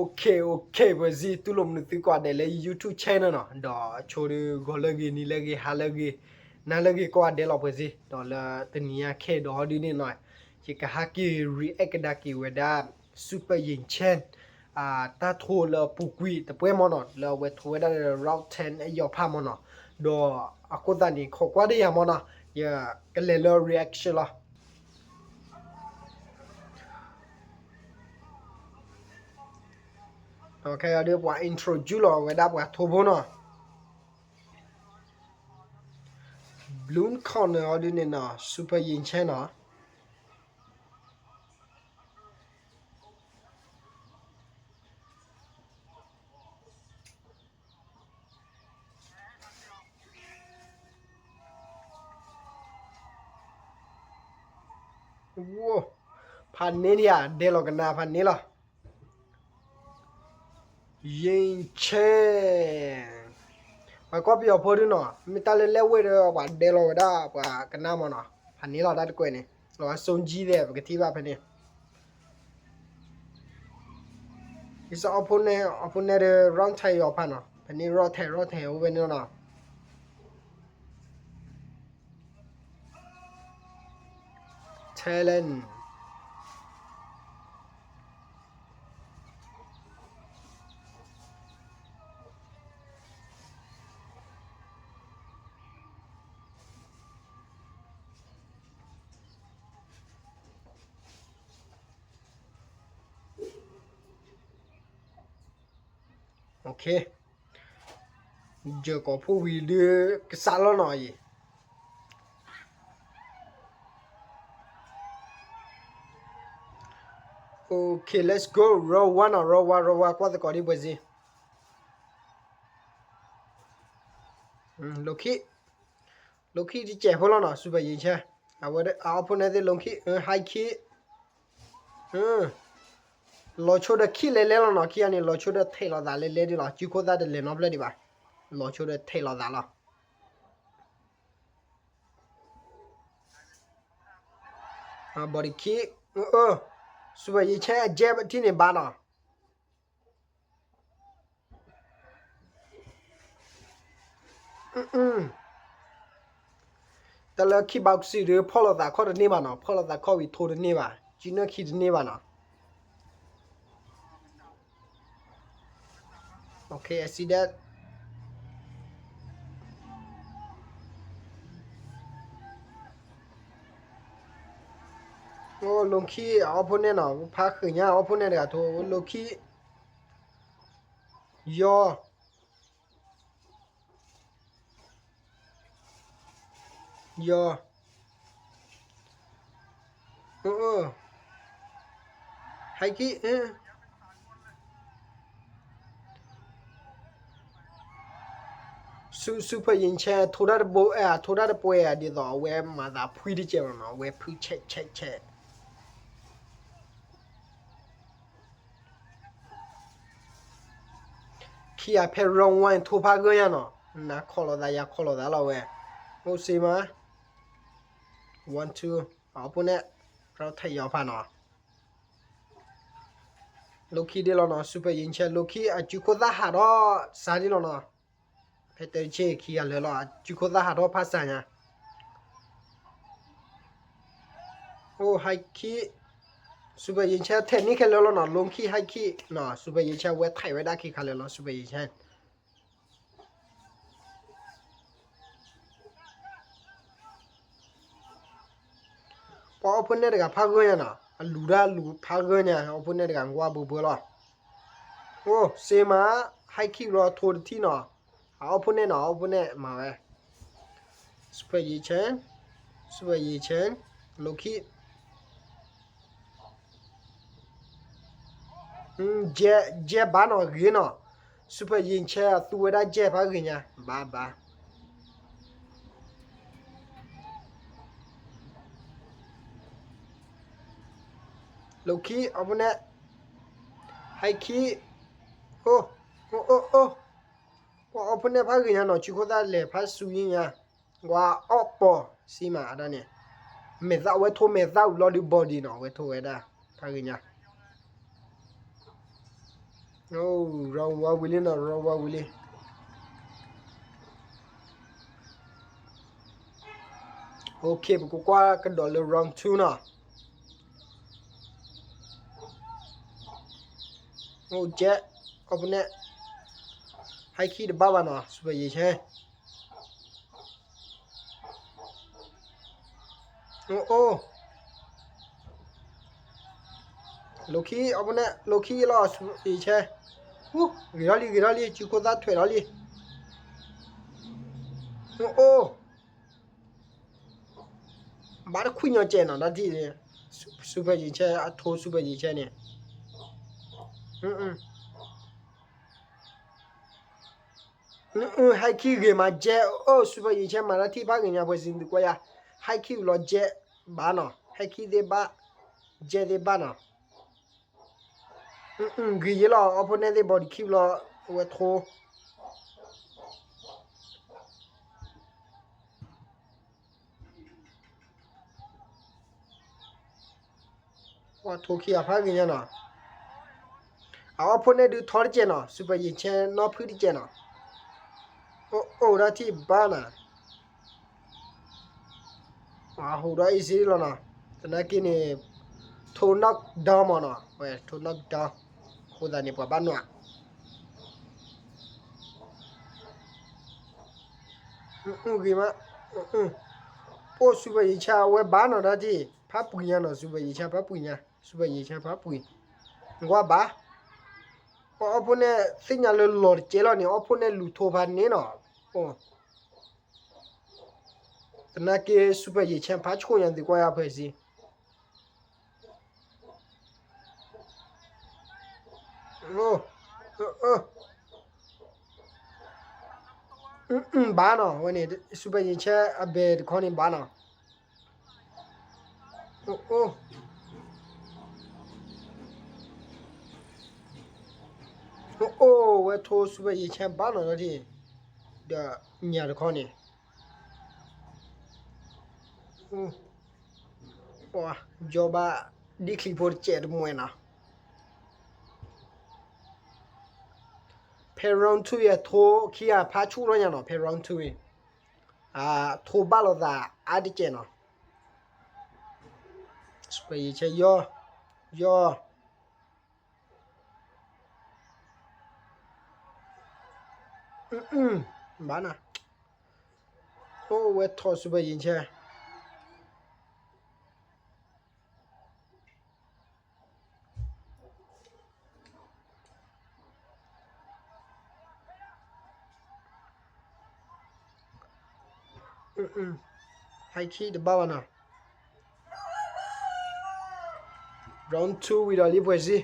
Okay, voici tout le monde tu quoi de YouTube channel no da chore golagi ni lagi halagi na lagi quoi de la voici dans la tenia ke do di ni noi chi ka haki react da ki weda super yin chen ta tho la pukui ta pwe mo no la we tho da route 10 ai yo pha mo no do akoda ni kho kwa de ya mo na ya ka le reaction la Okay, I do want introduce lo we da wa thobo no. Balloon corner odi ni na super yin chen na. Wow. พันนี้เนี่ยเดลกันนาพันนี้ล่ะยิงเช่มาก็เปียวพอดีเนาะมีตาเล่เว้ยเด้อว่าเดลก็ได้ว่ากันนามันเนาะพันนี้เราได้กว่านี่เราส่งจีเด้ก็ที่ว่าพันนี้อีสเอาพุ่นเนี่ยร้องไทยเอาพันเนาะพันนี้รอไทยเอาเว้ยเนาะtalent Okay. Giờ có phụ vị đưa cái xa lo nói gì. Okay, let's go. Row one. Qua the cody boys. Loki đi chạy phố nó super gì chứ. Áo phun này thì Loki high key. Lo cho được key lele nó kia anh lo cho được thay lo đã lele đi lo. Chỉ có đã lele nó lên đi ba. Lo cho được thay lo đã lo. Body key. Super gì chứ jab thì này ba nó.แต่ละคีบาวซีหรือพอเราตาข้อเดินนี่บ้านะพอเราตาข้อวิโทเดินนี่บ้าจีน่าคีเดินนี่บ้านะโอเค I see thatโอ้ลงคีเอาพวกนี้เนาะพักคืนเนี้ยเอาพวกนี้เดี๋ยวโทรลงคีย่อให้กี่super yin che thoda de bo thoda de poe di do we ma da phui di che no we phu che kia pe rong wan thu pa go ya no na kholo da la we o si ma 1 2เอาพวกนี้เราไทยยาวผ่านเนาะลูกี้ดีแล้วเนาะซูเปอร์ยิงเชลูกี้จุกได้หาดอสาดีแล้วเนาะเพเตอร์เชคีอะไรล่ะจุกได้หาดอภาษาเนี่ยโอ้ไฮคีซูเปอร์ยิงเชเทคนิคแล้วเนาะลงคีไฮคีเนาะซูเปอร์ยิงเชเวทไทยไว้ได้คีคันเลยเนาะซูเปอร์ยิงเชพอพวกนี้เด็กพักเงินนะลูพักเงินเนี่ยพวกนี้เด็กว่าบุบๆล่ะโอ้เซมาให้คิดรอโทรที่เนาะเอาพวกนี้มาเว้ยสเปย์เชนลูกี้เจ็บบ้านเนาะเงินเนาะสเปย์ยิงเชนตัวได้เจ็บพักเงินเนี่ยบ้าลูกี้เอาพวกนี้ให้คีโอ้ว่าเอาพวกนี้พักกันเนาะชิโคตาเล่พักสุยิงว่าออกปอซีมาอะไรเนี่ยเมซ่าเวทโทเมซ่าลอดี้บอดี้เนาะเวทโทเวด้าพักกัน Oh, round wa Willie no round wa Willie. Okay, บุกกว่ากันดอลround 2นะโอ้เจ๊เอาไปเนี่ยให้ขี้ดบ้าบ้านะสุดยอดใช่โอ้โลคีเอาไปเนี่ยโลคีล่ะสุดยอดใช่กี่ราลีจิโกด้าถอยราลีโอ้บาร์คุยยังเจนนะที่เนี่ยสุดยอดใช่โทสุดยอดใช่เนี่ยให้ขี้เกมาเจ๊โอ้สุดยอดใช่มาแล้วที่พักอย่างเงี้ยพอสินดีกว่าอย่าให้ขี้รอเจ๊บ้านเนาะให้ขี้เดบ้าเจ๊เดบ้านเนาะกี่ยี่ล้อเอาพวกนี้ได้บอดี้ขี้ล้อเวทโธว่าโธขี้อาพักอย่างเงี้ยเนาะเอาพวกนี้ดูทอร์เจเนาะสุดยอดใช่นอพื้นเจเนาะโอ้แล้วที่บ้านน่ะหูได้อีสิแล้วนะแต่นักกินนี่โทนักดาวมาเนาะเว้ยโทนักดาวโคตรนี่ปะบ้านเนาะกี่มาโอ้สุบะยิชาเว้ยบ้านเนาะที่พับปุยเนาะสุบะยิชาพับปุยเนี่ยสุบะยิชาพับปุยว่าบ้าเอาพวกนี้สิ่งอะไรหลอดเจแล้วเนี่ยเอาพวกนี้ลุโทพันนี่เนาะโอ้แต่นักกินสุบะยิชาพัชโคยังดีกว่าอย่าเพิ่มสิบ้านเนาะวันนี้สุบะยิชาเบดคนนี้บ้านเนาะโอ้เว้ยโทสุบะยิชาบ้านเนาะที่เดี๋ยวเนี่ยเดี๋ยวคนนี้ว้าจอบาดิคลิปอร์เจดมวยนะเพรอนทูเอโทขี้อาพาชูร้อยเนาะเพรอนทูโทบาลอดาอาดิเจเนาะสเปย์เชยย่อบ้านะโอ้เวททอสเปย์เชให้ขี้เดบ้านะ round 2 วิดาลีพวยสิ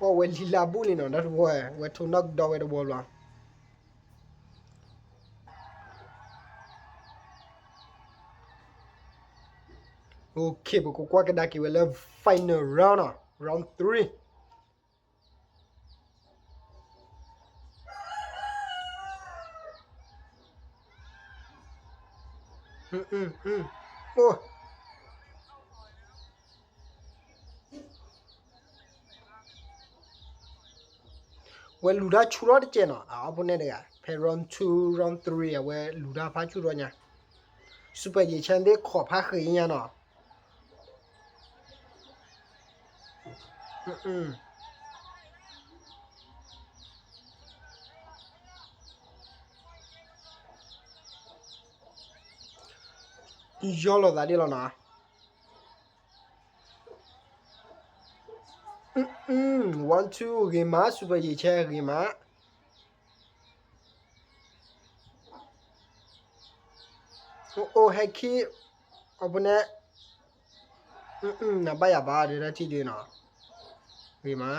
ว่าเวลีลาบุลีเนาะนั่นว่าเวทนักดาวเวทบอลละโอเคบุกกว่ากันได้กี่เวลา final round อ่ะ round 3โอ้เวลูดาชูรอดเจเนาะเอาพวกนี้เด้อเพรอน2 round 3อ่ะเวลูดาพาชูรอดเนี่ยซุปเปอร์ยีชันได้ขอพาเคยเนี่ยเนาะย่อลอดาดิแล้วนะ1 2เกมาซุปเปอร์ยีชันเกมาโอ้ให้ขี้เอาพวกนี้น่ะบ้าอย่าบ้าเดี๋ยวที่ดีเนาะเกมา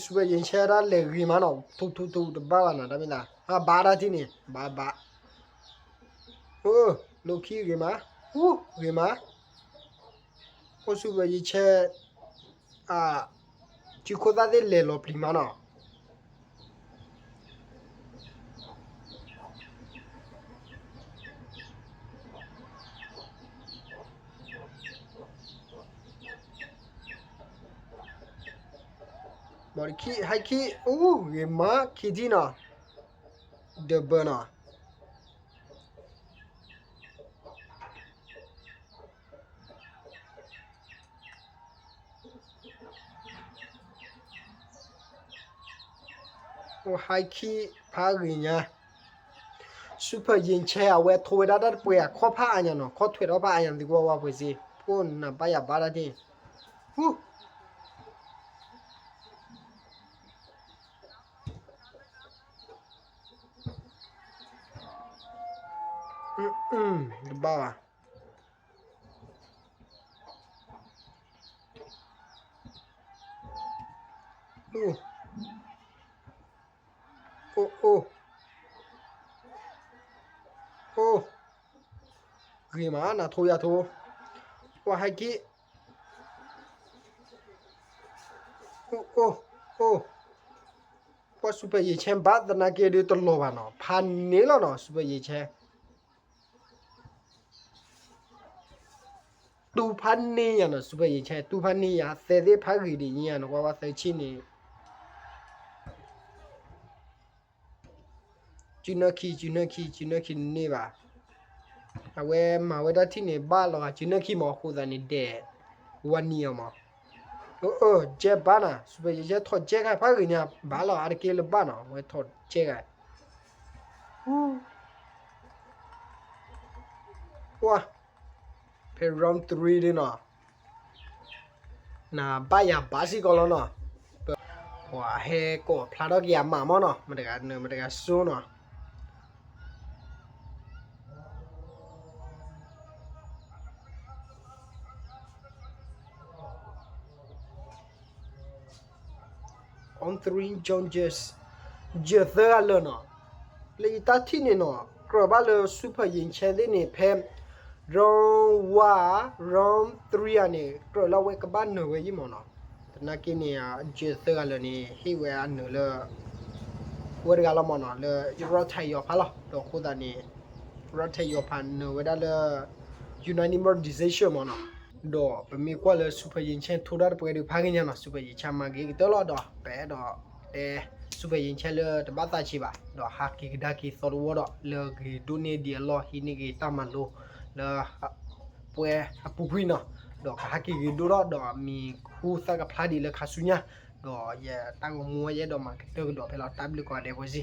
ซุปเปอร์ยีชันได้เลยเกมาเนาะทุบ้านะได้มั้ยล่ะบ้าได้ที่นี่บ้าโอ้โลคีเกมาเกมาโอ้ซุปเปอร์ยีชันจิโคดาเดเลโลพริมาเนาะ บ่ได้ขี้ให้ขี้เกมมาขี้จีน่ะเดบน่ะให้ขี้พากินยาซูเปอร์ยิงแชร์เวทโทเวดาดป่วยข้อผ้าอันยังเนาะข้อถวยเอาผ้าอันยังดีกว่าพุ่นสิพุ่นน่ะไปอย่าบาดาดิบ้าโกรีมาน่ะโทยาโทว่าให้กิว่าซูเปอร์ยิงแชมป์บาดนาเกดิตลอบาเนาะพันนี้แล้วเนาะซูเปอร์ยิงแชมป์ตูพันนี้อ่ะเนาะซูเปอร์ยิงแชมป์ตูพันนี้อ่ะเซเดพากีดิเนี่ยเนาะว่าเซชินี่จูนคีนี่บ่าเอาเวมาเวดาที่นี่บ้าแล้วจูนคีหมอคูดานี่เดวันนี้อ่ะมาเจ็บบ้านะซูเปอร์ยิงแชมป์ถอดเจ็บให้พากีเนี่ยบ้าแล้วอาร์เกลบ้าเนาะเวถอดเจ็บว้าเพย์รอม3ดิเนาะน่ะบ้ายาบาสิกอลเนาะว้าเฮก็พลาดอกยามามอเนาะมันได้กันมันได้กันซูเนาะon 3 Jones เจอเซอร์เลยเนาะเลยตัดที่นี่เนาะกระบะเลยซูเปอร์ยิงแชร์ได้นี่เพมรอง3อันนี้กระเราเวกับบ้านเหนือเว้ยยี่หมอเนาะแต่นักกินเนี่ยเจอเซอร์เลยนี่ฮิเวอันเหนือเลยเวรกาลมอเนาะเลยรถไทยยอพะล่ะดอกคูดานี่รถไทยยอพันเหนือเวดาเลยยูนานิมอร์ดิเซชั่นมอเนาะดอกเป็นมีกว่าเลยซูเปอร์ยิงแชร์ทุดาร์ไปดูพักยังเนาะซูเปอร์ยิงแชร์มากี่ตัวละดอกแปะดอกซูเปอร์ยิงแชร์เลยแต่บ้าตาชิบะดอกฮักกี่ดากี่สอดวัวดอกเลยกี่ดูเนี่ยเดียร์ล้อฮินี่กี่ตามันโลเลยป่วยปุกุยเนาะดอกฮักกี่ดูดอกดอกมีคู่สักกับพลาดีเลยคาสุญญาดอกอย่าตั้งงัวอย่าดอกมาเตอร์ดอกไปเราตับเลยก่อนเดี๋ยวสิ